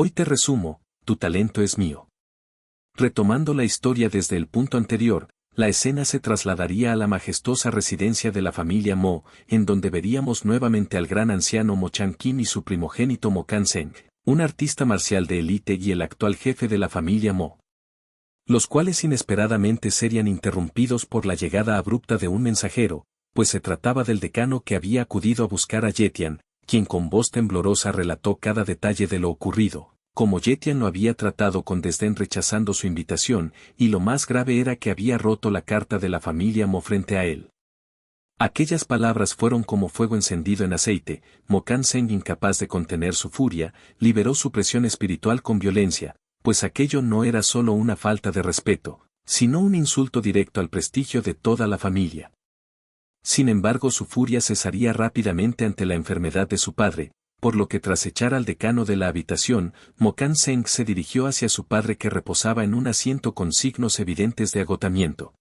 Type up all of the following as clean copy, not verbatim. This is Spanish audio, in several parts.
Hoy te resumo, tu talento es mío. Retomando la historia desde el punto anterior, la escena se trasladaría a la majestuosa residencia de la familia Mo, en donde veríamos nuevamente al gran anciano Mo Chan-kim y su primogénito Mo Kan-seng, un artista marcial de élite y el actual jefe de la familia Mo, los cuales inesperadamente serían interrumpidos por la llegada abrupta de un mensajero, pues se trataba del decano que había acudido a buscar a Yetian, quien con voz temblorosa relató cada detalle de lo ocurrido, como Yetian lo había tratado con desdén rechazando su invitación, y lo más grave era que había roto la carta de la familia Mo frente a él. Aquellas palabras fueron como fuego encendido en aceite. Mo Kan-seng, incapaz de contener su furia, liberó su presión espiritual con violencia, pues aquello no era solo una falta de respeto, sino un insulto directo al prestigio de toda la familia. Sin embargo, su furia cesaría rápidamente ante la enfermedad de su padre, por lo que tras echar al decano de la habitación, Mo Kan-seng se dirigió hacia su padre que reposaba en un asiento con signos evidentes de agotamiento.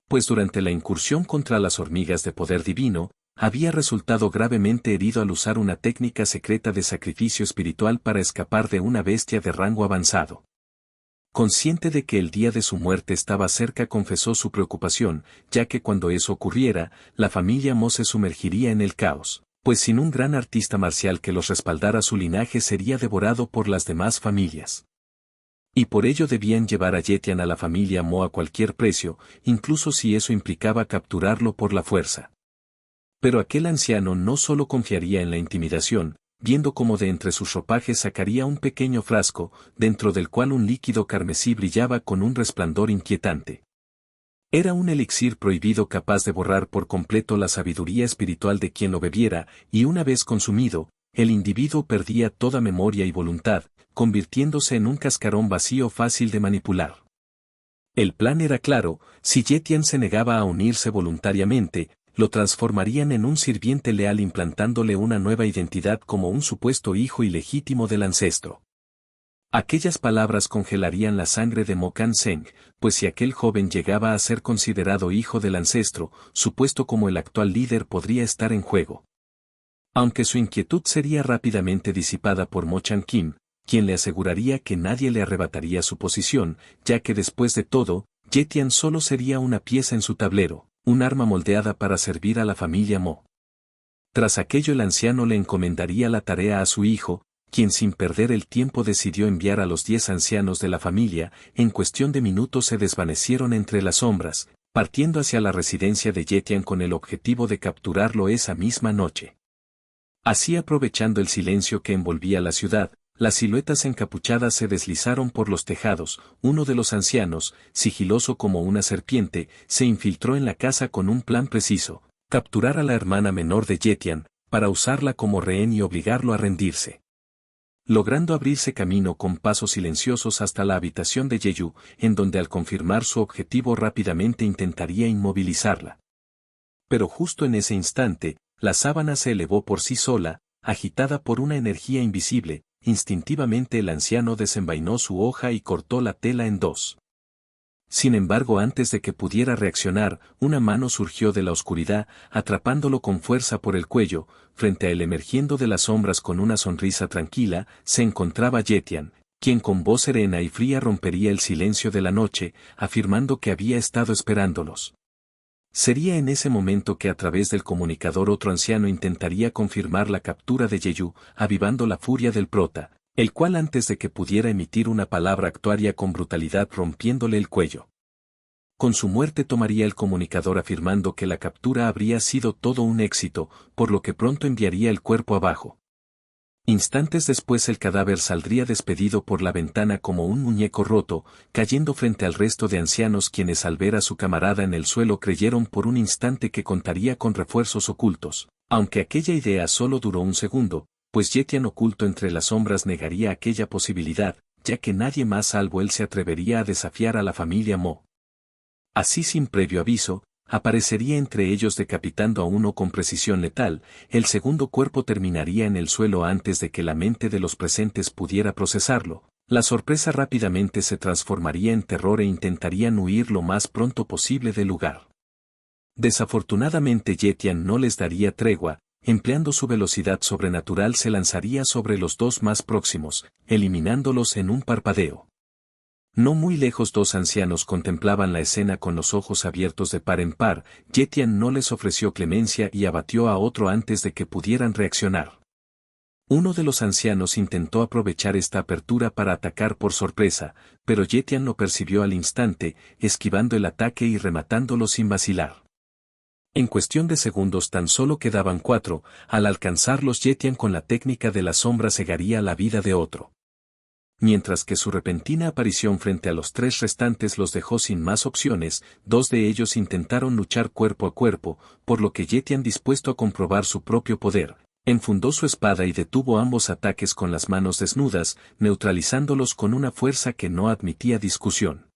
Pues durante la incursión contra las hormigas de poder divino, había resultado gravemente herido al usar una técnica secreta de sacrificio espiritual para escapar de una bestia de rango avanzado. Consciente de que el día de su muerte estaba cerca, confesó su preocupación, ya que cuando eso ocurriera, la familia Mo se sumergiría en el caos, pues sin un gran artista marcial que los respaldara, su linaje sería devorado por las demás familias. Y por ello debían llevar a Yetian a la familia Mo a cualquier precio, incluso si eso implicaba capturarlo por la fuerza. Pero aquel anciano no solo confiaría en la intimidación, viendo cómo de entre sus ropajes sacaría un pequeño frasco, dentro del cual un líquido carmesí brillaba con un resplandor inquietante. Era un elixir prohibido capaz de borrar por completo la sabiduría espiritual de quien lo bebiera, y una vez consumido, el individuo perdía toda memoria y voluntad, convirtiéndose en un cascarón vacío fácil de manipular. El plan era claro: si Yetian se negaba a unirse voluntariamente, lo transformarían en un sirviente leal, implantándole una nueva identidad como un supuesto hijo ilegítimo del ancestro. Aquellas palabras congelarían la sangre de Mo Kan-seng, pues si aquel joven llegaba a ser considerado hijo del ancestro, su puesto como el actual líder podría estar en juego. Aunque su inquietud sería rápidamente disipada por Mo Chan-kim, quien le aseguraría que nadie le arrebataría su posición, ya que después de todo, Yetian solo sería una pieza en su tablero, un arma moldeada para servir a la familia Mo. Tras aquello, el anciano le encomendaría la tarea a su hijo, quien sin perder el tiempo decidió enviar a los 10 ancianos de la familia. En cuestión de minutos se desvanecieron entre las sombras, partiendo hacia la residencia de Yetian con el objetivo de capturarlo esa misma noche. Así, aprovechando el silencio que envolvía la ciudad, las siluetas encapuchadas se deslizaron por los tejados. Uno de los ancianos, sigiloso como una serpiente, se infiltró en la casa con un plan preciso: capturar a la hermana menor de Yetian, para usarla como rehén y obligarlo a rendirse. Logrando abrirse camino con pasos silenciosos hasta la habitación de Yeyu, en donde al confirmar su objetivo rápidamente intentaría inmovilizarla. Pero justo en ese instante, la sábana se elevó por sí sola, agitada por una energía invisible. Instintivamente el anciano desenvainó su hoja y cortó la tela en dos. Sin embargo, antes de que pudiera reaccionar, una mano surgió de la oscuridad, atrapándolo con fuerza por el cuello. Frente a él, emergiendo de las sombras con una sonrisa tranquila, se encontraba Yetian, quien con voz serena y fría rompería el silencio de la noche, afirmando que había estado esperándolos. Sería en ese momento que a través del comunicador otro anciano intentaría confirmar la captura de Yeyu, avivando la furia del prota, el cual antes de que pudiera emitir una palabra actuaría con brutalidad rompiéndole el cuello. Con su muerte tomaría el comunicador afirmando que la captura habría sido todo un éxito, por lo que pronto enviaría el cuerpo abajo. Instantes después el cadáver saldría despedido por la ventana como un muñeco roto, cayendo frente al resto de ancianos, quienes al ver a su camarada en el suelo creyeron por un instante que contaría con refuerzos ocultos, aunque aquella idea solo duró un segundo, pues Yetian oculto entre las sombras negaría aquella posibilidad, ya que nadie más salvo él se atrevería a desafiar a la familia Mo. Así, sin previo aviso, aparecería entre ellos decapitando a uno con precisión letal. El segundo cuerpo terminaría en el suelo antes de que la mente de los presentes pudiera procesarlo. La sorpresa rápidamente se transformaría en terror e intentarían huir lo más pronto posible del lugar. Desafortunadamente Yetian no les daría tregua, empleando su velocidad sobrenatural se lanzaría sobre los dos más próximos, eliminándolos en un parpadeo. No muy lejos dos ancianos contemplaban la escena con los ojos abiertos de par en par. Yetian no les ofreció clemencia y abatió a otro antes de que pudieran reaccionar. Uno de los ancianos intentó aprovechar esta apertura para atacar por sorpresa, pero Yetian lo percibió al instante, esquivando el ataque y rematándolo sin vacilar. En cuestión de segundos tan solo quedaban 4, al alcanzarlos Yetian con la técnica de la sombra cegaría la vida de otro. Mientras que su repentina aparición frente a los 3 restantes los dejó sin más opciones, 2 de ellos intentaron luchar cuerpo a cuerpo, por lo que Yetian, dispuesto a comprobar su propio poder, enfundó su espada y detuvo ambos ataques con las manos desnudas, neutralizándolos con una fuerza que no admitía discusión.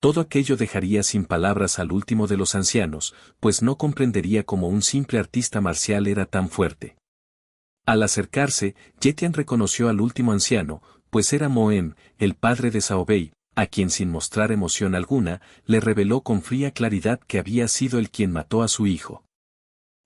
Todo aquello dejaría sin palabras al último de los ancianos, pues no comprendería cómo un simple artista marcial era tan fuerte. Al acercarse, Yetian reconoció al último anciano, pues era Moem, el padre de Saobei, a quien sin mostrar emoción alguna, le reveló con fría claridad que había sido él quien mató a su hijo.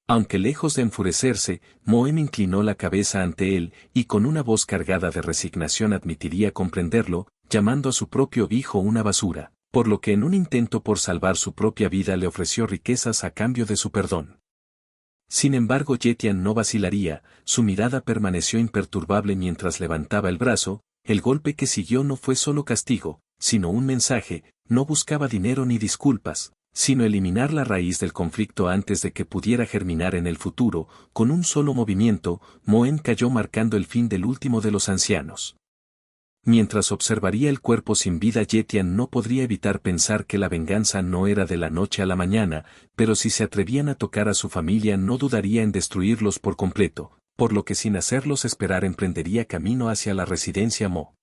Aunque lejos de enfurecerse, Moem inclinó la cabeza ante él, y con una voz cargada de resignación admitiría comprenderlo, llamando a su propio hijo una basura, por lo que en un intento por salvar su propia vida le ofreció riquezas a cambio de su perdón. Sin embargo Yetian no vacilaría, su mirada permaneció imperturbable mientras levantaba el brazo. El golpe que siguió no fue solo castigo, sino un mensaje. No buscaba dinero ni disculpas, sino eliminar la raíz del conflicto antes de que pudiera germinar en el futuro. Con un solo movimiento, Moem cayó marcando el fin del último de los ancianos. Mientras observaría el cuerpo sin vida, Yetian no podría evitar pensar que la venganza no era de la noche a la mañana, pero si se atrevían a tocar a su familia no dudaría en destruirlos por completo, por lo que sin hacerlos esperar emprendería camino hacia la residencia Mo.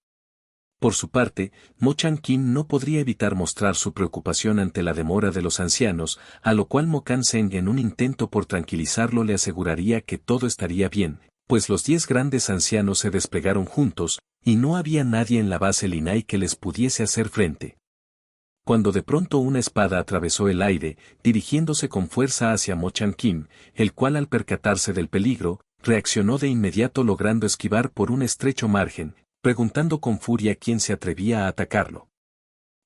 Por su parte, Mo Chang-kim no podría evitar mostrar su preocupación ante la demora de los ancianos, a lo cual Mo Kan-seng, en un intento por tranquilizarlo, le aseguraría que todo estaría bien, pues los 10 grandes ancianos se desplegaron juntos, y no había nadie en la base Linai que les pudiese hacer frente. Cuando de pronto una espada atravesó el aire, dirigiéndose con fuerza hacia Mo Chang-kim, el cual al percatarse del peligro, reaccionó de inmediato logrando esquivar por un estrecho margen, preguntando con furia quién se atrevía a atacarlo.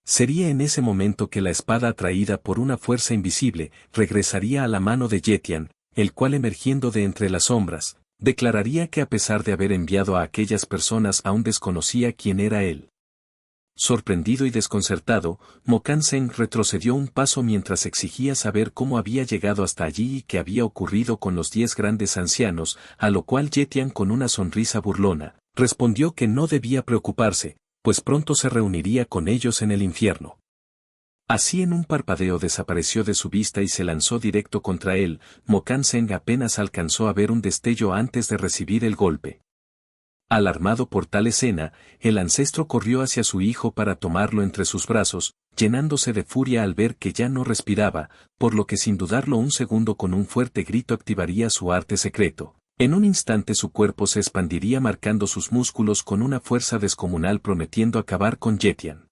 Sería en ese momento que la espada, atraída por una fuerza invisible, regresaría a la mano de Yetian, el cual, emergiendo de entre las sombras, declararía que a pesar de haber enviado a aquellas personas aún desconocía quién era él. Sorprendido y desconcertado, Mo Kan-seng retrocedió un paso mientras exigía saber cómo había llegado hasta allí y qué había ocurrido con los 10 grandes ancianos, a lo cual Yetian, con una sonrisa burlona, respondió que no debía preocuparse, pues pronto se reuniría con ellos en el infierno. Así, en un parpadeo desapareció de su vista y se lanzó directo contra él. Mo Kan-seng apenas alcanzó a ver un destello antes de recibir el golpe. Alarmado por tal escena, el ancestro corrió hacia su hijo para tomarlo entre sus brazos, llenándose de furia al ver que ya no respiraba, por lo que sin dudarlo un segundo con un fuerte grito activaría su arte secreto. En un instante su cuerpo se expandiría marcando sus músculos con una fuerza descomunal, prometiendo acabar con Yetian.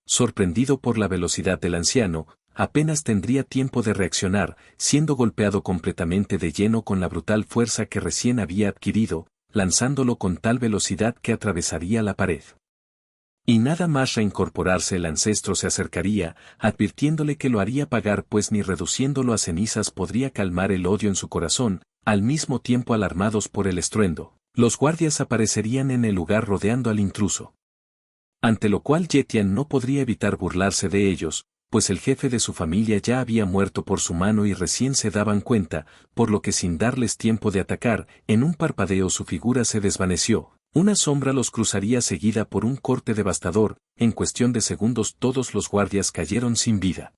Sorprendido por la velocidad del anciano, apenas tendría tiempo de reaccionar, siendo golpeado completamente de lleno con la brutal fuerza que recién había adquirido, lanzándolo con tal velocidad que atravesaría la pared. Y nada más reincorporarse el ancestro se acercaría, advirtiéndole que lo haría pagar, pues ni reduciéndolo a cenizas podría calmar el odio en su corazón. Al mismo tiempo, alarmados por el estruendo, los guardias aparecerían en el lugar rodeando al intruso. Ante lo cual Yetian no podría evitar burlarse de ellos, pues el jefe de su familia ya había muerto por su mano y recién se daban cuenta, por lo que sin darles tiempo de atacar, en un parpadeo su figura se desvaneció. Una sombra los cruzaría seguida por un corte devastador. En cuestión de segundos todos los guardias cayeron sin vida.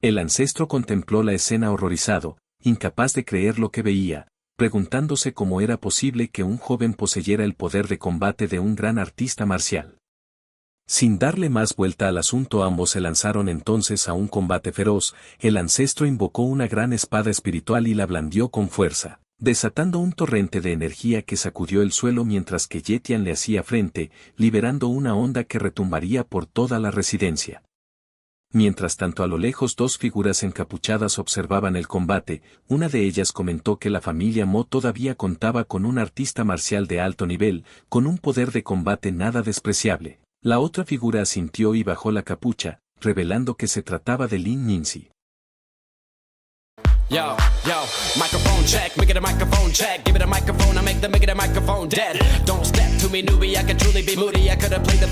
El ancestro contempló la escena horrorizado, incapaz de creer lo que veía, preguntándose cómo era posible que un joven poseyera el poder de combate de un gran artista marcial. Sin darle más vuelta al asunto, ambos se lanzaron entonces a un combate feroz. El ancestro invocó una gran espada espiritual y la blandió con fuerza, desatando un torrente de energía que sacudió el suelo mientras que Yetian le hacía frente, liberando una onda que retumbaría por toda la residencia. Mientras tanto a lo lejos dos figuras encapuchadas observaban el combate, una de ellas comentó que la familia Mo todavía contaba con un artista marcial de alto nivel, con un poder de combate nada despreciable. La otra figura asintió y bajó la capucha, revelando que se trataba de Lin Ninzi. Yo, microphone check, make it a microphone check. Give it a microphone, I make the microphone dead. Don't step to me, newbie, I could truly be moody. I could have played the